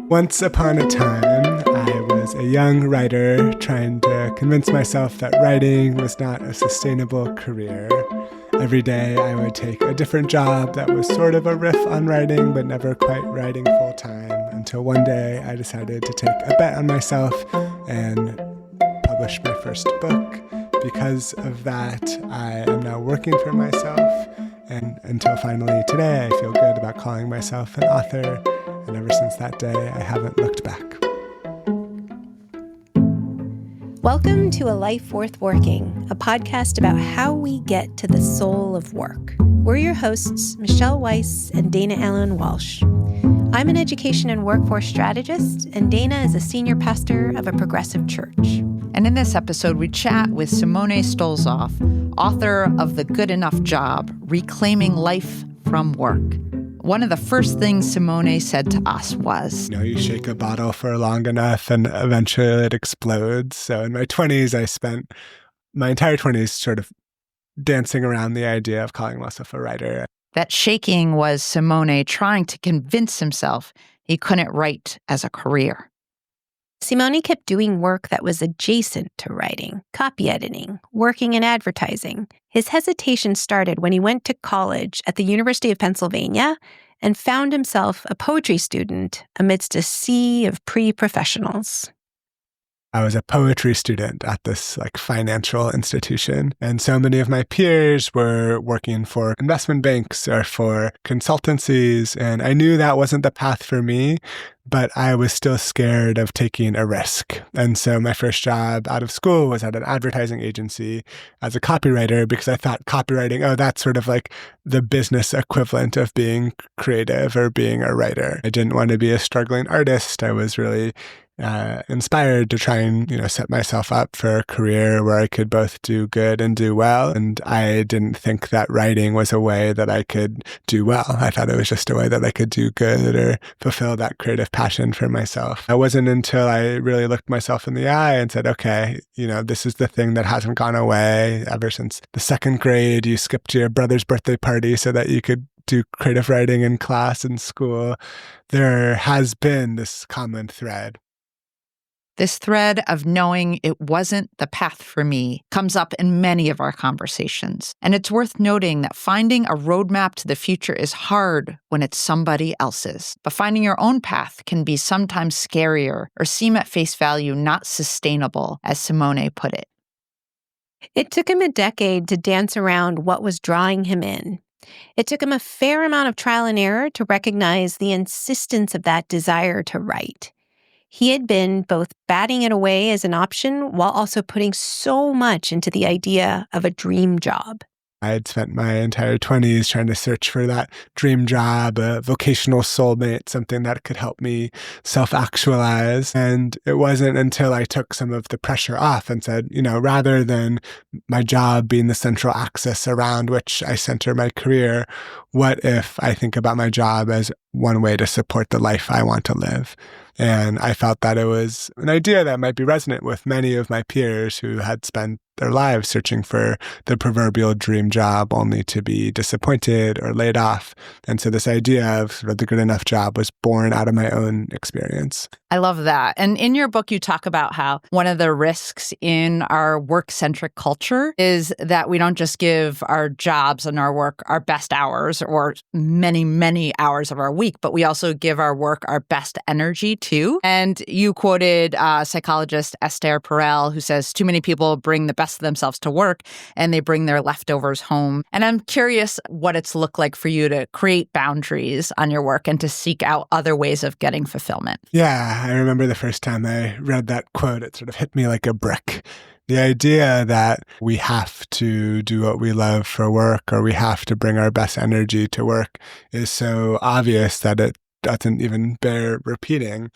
Once upon a time, I was a young writer trying to convince myself that writing was not a sustainable career. Every day I would take a different job that was sort of a riff on writing, but never quite writing full time, until one day I decided to take a bet on myself and publish my first book. Because of that, I am now working for myself, and until finally today, I feel good about calling myself an author. And ever since that day, I haven't looked back. Welcome to A Life Worth Working, a podcast about how we get to the soul of work. We're your hosts, Michelle Weise and Dana Allen Walsh. I'm an education and workforce strategist, and Dana is a senior pastor of a progressive church. And in this episode, we chat with Simone Stolzoff, author of The Good Enough Job, Reclaiming Life from Work. One of the first things Simone said to us was, you shake a bottle for long enough and eventually it explodes. So in my 20s, I spent my entire 20s sort of dancing around the idea of calling myself a writer. That shaking was Simone trying to convince himself he couldn't write as a career. Simone kept doing work that was adjacent to writing, copy editing, working in advertising. His hesitation started when he went to college at the University of Pennsylvania and found himself a poetry student amidst a sea of pre-professionals. I was a poetry student at this financial institution, and so many of my peers were working for investment banks or for consultancies, and I knew that wasn't the path for me, but I was still scared of taking a risk. And so my first job out of school was at an advertising agency as a copywriter, because I thought copywriting, that's sort of like the business equivalent of being creative or being a writer. I didn't want to be a struggling artist. I was really inspired to try and, set myself up for a career where I could both do good and do well. And I didn't think that writing was a way that I could do well. I thought it was just a way that I could do good or fulfill that creative passion for myself. It wasn't until I really looked myself in the eye and said, okay, this is the thing that hasn't gone away. Ever since the second grade, you skipped your brother's birthday party so that you could do creative writing in class in school. There has been this common thread. This thread of knowing it wasn't the path for me comes up in many of our conversations. And it's worth noting that finding a roadmap to the future is hard when it's somebody else's. But finding your own path can be sometimes scarier or seem at face value not sustainable, as Simone put it. It took him a decade to dance around what was drawing him in. It took him a fair amount of trial and error to recognize the insistence of that desire to write. He had been both batting it away as an option while also putting so much into the idea of a dream job. I had spent my entire 20s trying to search for that dream job, a vocational soulmate, something that could help me self-actualize. And it wasn't until I took some of the pressure off and said, rather than my job being the central axis around which I center my career, what if I think about my job as one way to support the life I want to live? And I felt that it was an idea that might be resonant with many of my peers who had spent their lives searching for the proverbial dream job only to be disappointed or laid off. And so this idea of sort of the good enough job was born out of my own experience. I love that. And in your book, you talk about how one of the risks in our work-centric culture is that we don't just give our jobs and our work our best hours or many, many hours of our week, but we also give our work our best energy too. And you quoted psychologist Esther Perel, who says, too many people bring the best of themselves to work and they bring their leftovers home. And I'm curious what it's looked like for you to create boundaries on your work and to seek out other ways of getting fulfillment. Yeah, I remember the first time I read that quote, it sort of hit me like a brick. The idea that we have to do what we love for work or we have to bring our best energy to work is so obvious that it doesn't even bear repeating.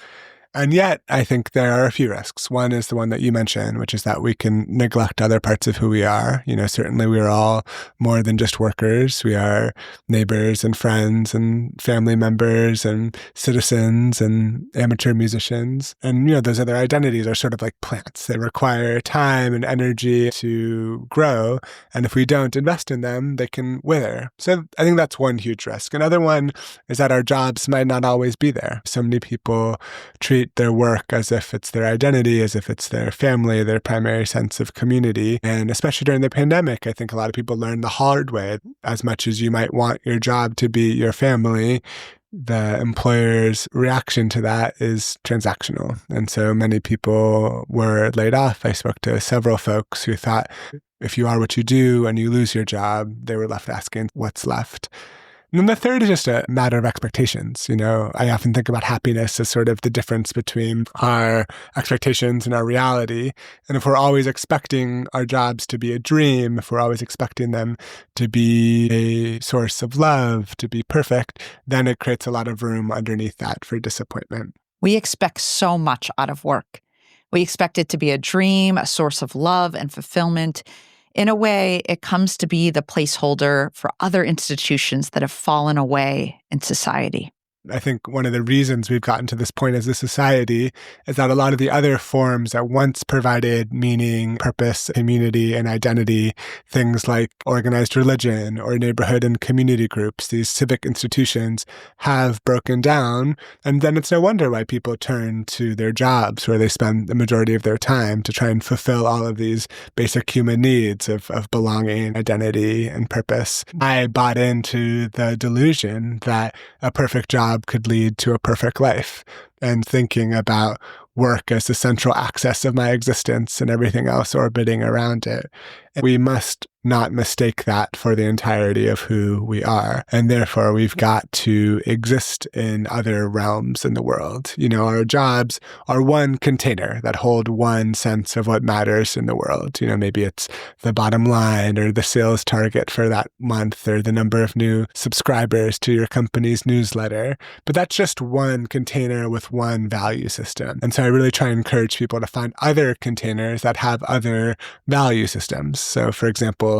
And yet, I think there are a few risks. One is the one that you mentioned, which is that we can neglect other parts of who we are. Certainly we are all more than just workers. We are neighbors and friends and family members and citizens and amateur musicians. And, those other identities are sort of like plants. They require time and energy to grow. And if we don't invest in them, they can wither. So I think that's one huge risk. Another one is that our jobs might not always be there. So many people treat their work as if it's their identity, as if it's their family, their primary sense of community. And especially during the pandemic, I think a lot of people learned the hard way. As much as you might want your job to be your family, the employer's reaction to that is transactional. And so many people were laid off. I spoke to several folks who thought if you are what you do and you lose your job, they were left asking what's left. And then the third is just a matter of expectations. I often think about happiness as sort of the difference between our expectations and our reality. And if we're always expecting our jobs to be a dream, if we're always expecting them to be a source of love, to be perfect, then it creates a lot of room underneath that for disappointment. We expect so much out of work. We expect it to be a dream, a source of love and fulfillment. In a way, it comes to be the placeholder for other institutions that have fallen away in society. I think one of the reasons we've gotten to this point as a society is that a lot of the other forms that once provided meaning, purpose, community, and identity, things like organized religion or neighborhood and community groups, these civic institutions, have broken down. And then it's no wonder why people turn to their jobs, where they spend the majority of their time to try and fulfill all of these basic human needs of belonging, identity, and purpose. I bought into the delusion that a perfect job could lead to a perfect life, and thinking about work as the central axis of my existence and everything else orbiting around it. And we must not mistake that for the entirety of who we are. And therefore, we've got to exist in other realms in the world. Our jobs are one container that hold one sense of what matters in the world. Maybe it's the bottom line or the sales target for that month or the number of new subscribers to your company's newsletter. But that's just one container with one value system. And so I really try and encourage people to find other containers that have other value systems. So for example,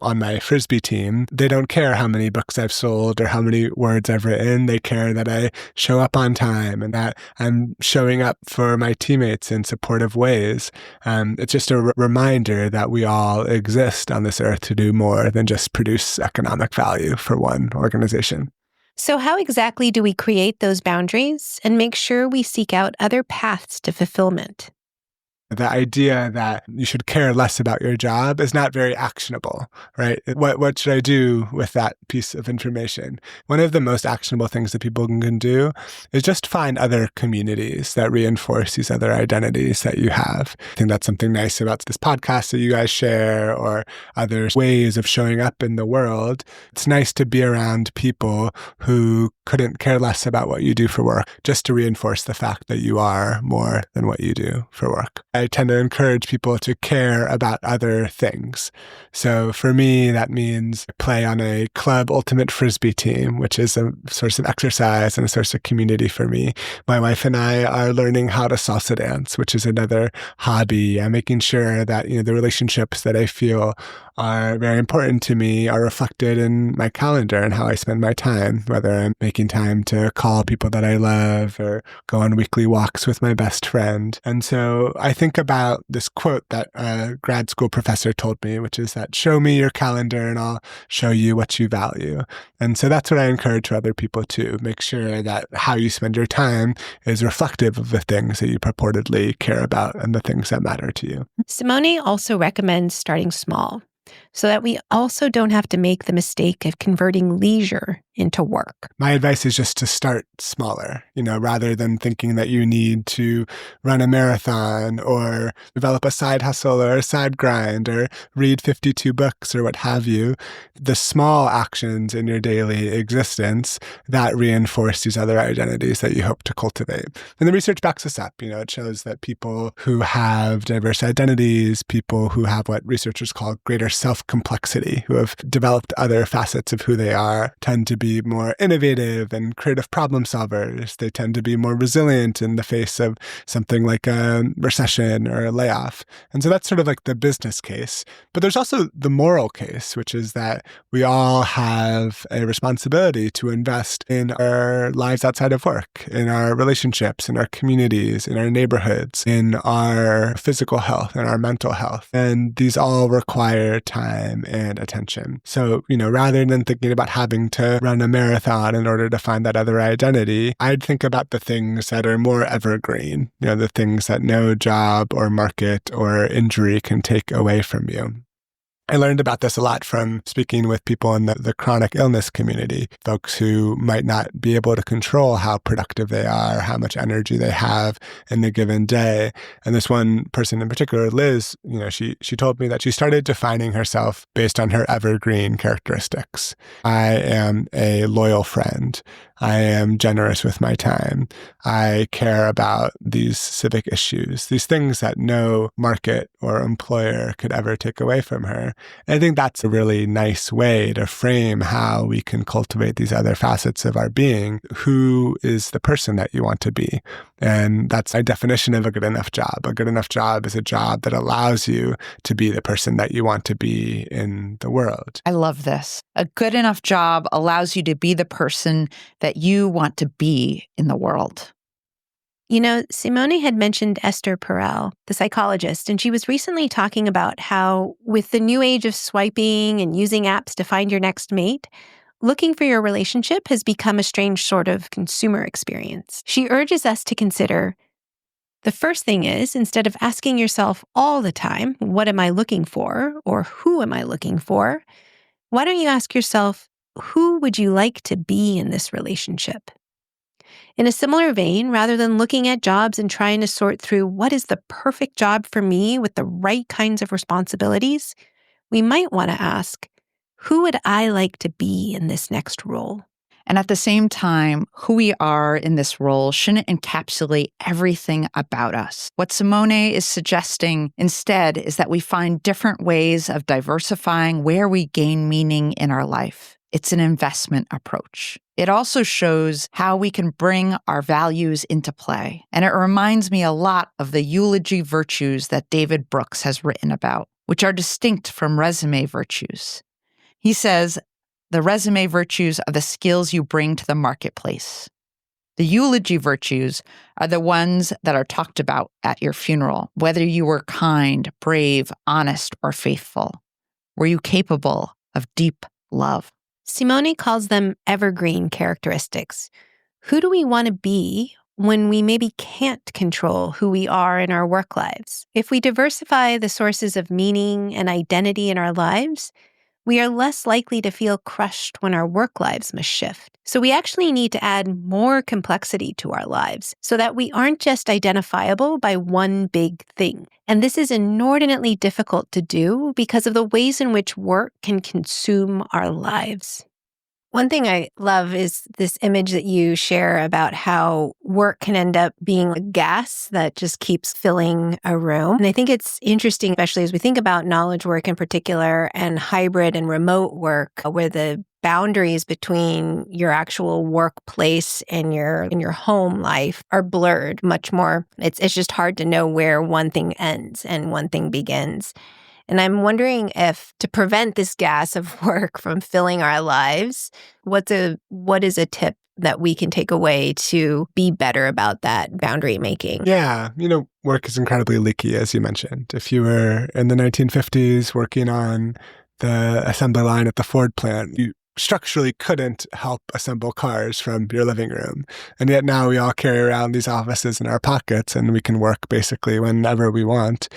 on my Frisbee team, they don't care how many books I've sold or how many words I've written. They care that I show up on time and that I'm showing up for my teammates in supportive ways. It's just a reminder that we all exist on this earth to do more than just produce economic value for one organization. So how exactly do we create those boundaries and make sure we seek out other paths to fulfillment? The idea that you should care less about your job is not very actionable, right? What should I do with that piece of information? One of the most actionable things that people can do is just find other communities that reinforce these other identities that you have. I think that's something nice about this podcast that you guys share, or other ways of showing up in the world. It's nice to be around people who couldn't care less about what you do for work, just to reinforce the fact that you are more than what you do for work. I tend to encourage people to care about other things. So for me, that means play on a club ultimate Frisbee team, which is a source of exercise and a source of community for me. My wife and I are learning how to salsa dance, which is another hobby. I'm making sure that the relationships that I feel are very important to me are reflected in my calendar and how I spend my time, whether I'm making time to call people that I love or go on weekly walks with my best friend. And so I think about this quote that a grad school professor told me, which is that show me your calendar and I'll show you what you value. And so that's what I encourage other people to make sure that how you spend your time is reflective of the things that you purportedly care about and the things that matter to you. Simone also recommends starting small, so that we also don't have to make the mistake of converting leisure into work. My advice is just to start smaller, rather than thinking that you need to run a marathon or develop a side hustle or a side grind or read 52 books or what have you. The small actions in your daily existence that reinforce these other identities that you hope to cultivate. And the research backs this up. It shows that people who have diverse identities, people who have what researchers call greater self-complexity, who have developed other facets of who they are, tend to be be more innovative and creative problem solvers. They tend to be more resilient in the face of something like a recession or a layoff. And so that's sort of like the business case. But there's also the moral case, which is that we all have a responsibility to invest in our lives outside of work, in our relationships, in our communities, in our neighborhoods, in our physical health, in our mental health. And these all require time and attention. So, rather than thinking about having to run a marathon in order to find that other identity, I'd think about the things that are more evergreen, the things that no job or market or injury can take away from you. I learned about this a lot from speaking with people in the chronic illness community, folks who might not be able to control how productive they are, how much energy they have in a given day. And this one person in particular, Liz, she told me that she started defining herself based on her evergreen characteristics. I am a loyal friend. I am generous with my time. I care about these civic issues, these things that no market or employer could ever take away from her. And I think that's a really nice way to frame how we can cultivate these other facets of our being. Who is the person that you want to be? And that's my definition of a good enough job. A good enough job is a job that allows you to be the person that you want to be in the world. I love this. A good enough job allows you to be the person that you want to be in the world. Simone had mentioned Esther Perel, the psychologist, and she was recently talking about how with the new age of swiping and using apps to find your next mate, looking for your relationship has become a strange sort of consumer experience. She urges us to consider the first thing is, instead of asking yourself all the time, what am I looking for or who am I looking for, why don't you ask yourself, who would you like to be in this relationship? In a similar vein, rather than looking at jobs and trying to sort through what is the perfect job for me with the right kinds of responsibilities, we might want to ask, who would I like to be in this next role? And at the same time, who we are in this role shouldn't encapsulate everything about us. What Simone is suggesting instead is that we find different ways of diversifying where we gain meaning in our life. It's an investment approach. It also shows how we can bring our values into play. And it reminds me a lot of the eulogy virtues that David Brooks has written about, which are distinct from resume virtues. He says, the resume virtues are the skills you bring to the marketplace. The eulogy virtues are the ones that are talked about at your funeral, whether you were kind, brave, honest, or faithful. Were you capable of deep love? Simone calls them evergreen characteristics. Who do we want to be when we maybe can't control who we are in our work lives? If we diversify the sources of meaning and identity in our lives, we are less likely to feel crushed when our work lives must shift. So we actually need to add more complexity to our lives so that we aren't just identifiable by one big thing. And this is inordinately difficult to do because of the ways in which work can consume our lives. One thing I love is this image that you share about how work can end up being a gas that just keeps filling a room. And I think it's interesting, especially as we think about knowledge work in particular and hybrid and remote work, where the boundaries between your actual workplace and your home life are blurred much more. It's just hard to know where one thing ends and one thing begins. And I'm wondering if, to prevent this gas of work from filling our lives, what is a tip that we can take away to be better about that boundary making? Yeah, work is incredibly leaky, as you mentioned. If you were in the 1950s working on the assembly line at the Ford plant, you structurally couldn't help assemble cars from your living room. And yet now we all carry around these offices in our pockets and we can work basically whenever we want.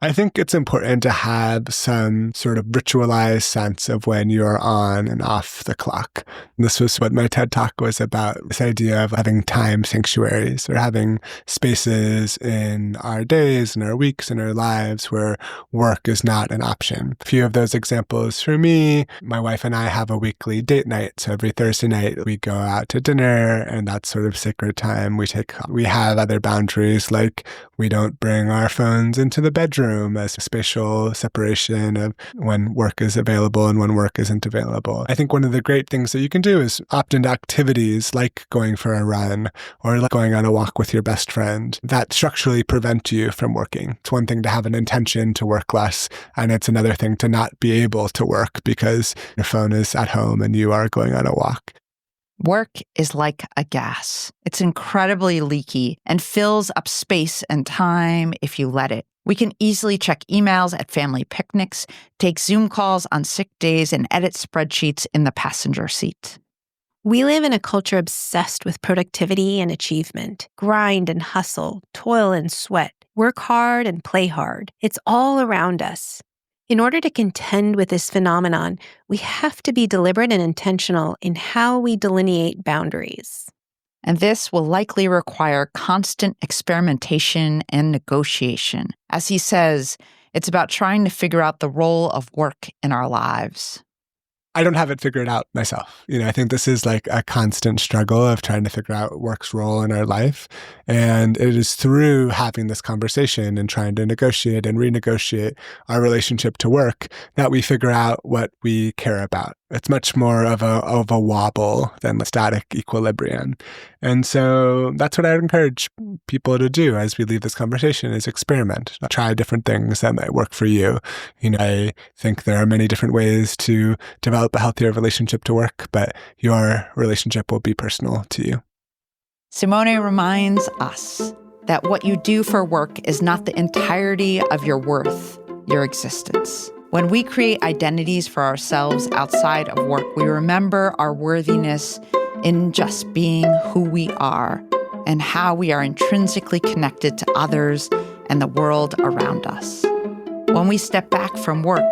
I think it's important to have some sort of ritualized sense of when you're on and off the clock. This was what my TED Talk was about, this idea of having time sanctuaries or having spaces in our days and our weeks and our lives where work is not an option. A few of those examples for me, my wife and I have a weekly weekly date night. So every Thursday night we go out to dinner, and that's sort of sacred time. We have other boundaries, like we don't bring our phones into the bedroom as a spatial separation of when work is available and when work isn't available. I think one of the great things that you can do is opt into activities like going for a run or like going on a walk with your best friend that structurally prevent you from working. It's one thing to have an intention to work less, and it's another thing to not be able to work because your phone is at home and you are going on a walk. Work is like a gas. It's incredibly leaky and fills up space and time if you let it. We can easily check emails at family picnics, take Zoom calls on sick days, and edit spreadsheets in the passenger seat. We live in a culture obsessed with productivity and achievement. Grind and hustle, toil and sweat, work hard and play hard. It's all around us. In order to contend with this phenomenon, we have to be deliberate and intentional in how we delineate boundaries. And this will likely require constant experimentation and negotiation. As he says, it's about trying to figure out the role of work in our lives. I don't have it figured out myself. I think this is like a constant struggle of trying to figure out work's role in our life. And it is through having this conversation and trying to negotiate and renegotiate our relationship to work that we figure out what we care about. It's much more of a wobble than a static equilibrium. And so that's what I would encourage people to do as we leave this conversation is experiment. Try different things that might work for you. I think there are many different ways to develop a healthier relationship to work, but your relationship will be personal to you. Simone reminds us that what you do for work is not the entirety of your worth, your existence. When we create identities for ourselves outside of work, we remember our worthiness in just being who we are and how we are intrinsically connected to others and the world around us. When we step back from work,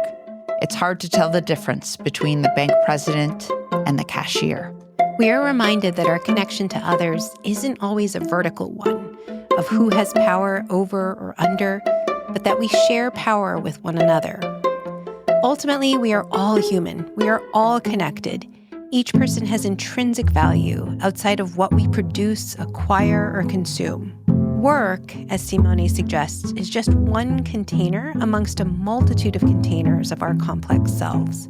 it's hard to tell the difference between the bank president and the cashier. We are reminded that our connection to others isn't always a vertical one of who has power over or under, but that we share power with one another. Ultimately, we are all human. We are all connected. Each person has intrinsic value outside of what we produce, acquire, or consume. Work, as Simone suggests, is just one container amongst a multitude of containers of our complex selves.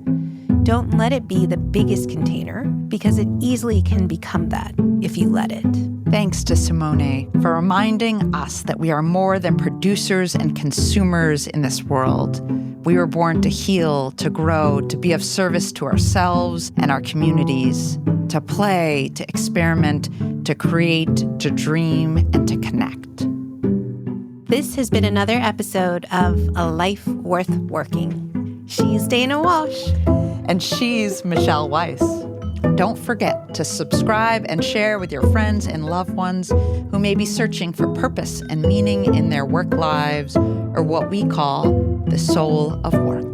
Don't let it be the biggest container, because it easily can become that if you let it. Thanks to Simone for reminding us that we are more than producers and consumers in this world. We were born to heal, to grow, to be of service to ourselves and our communities, to play, to experiment, to create, to dream, and to connect. This has been another episode of A Life Worth Working. She's Dana Walsh. And she's Michelle Weise. Don't forget to subscribe and share with your friends and loved ones who may be searching for purpose and meaning in their work lives, or what we call the soul of work.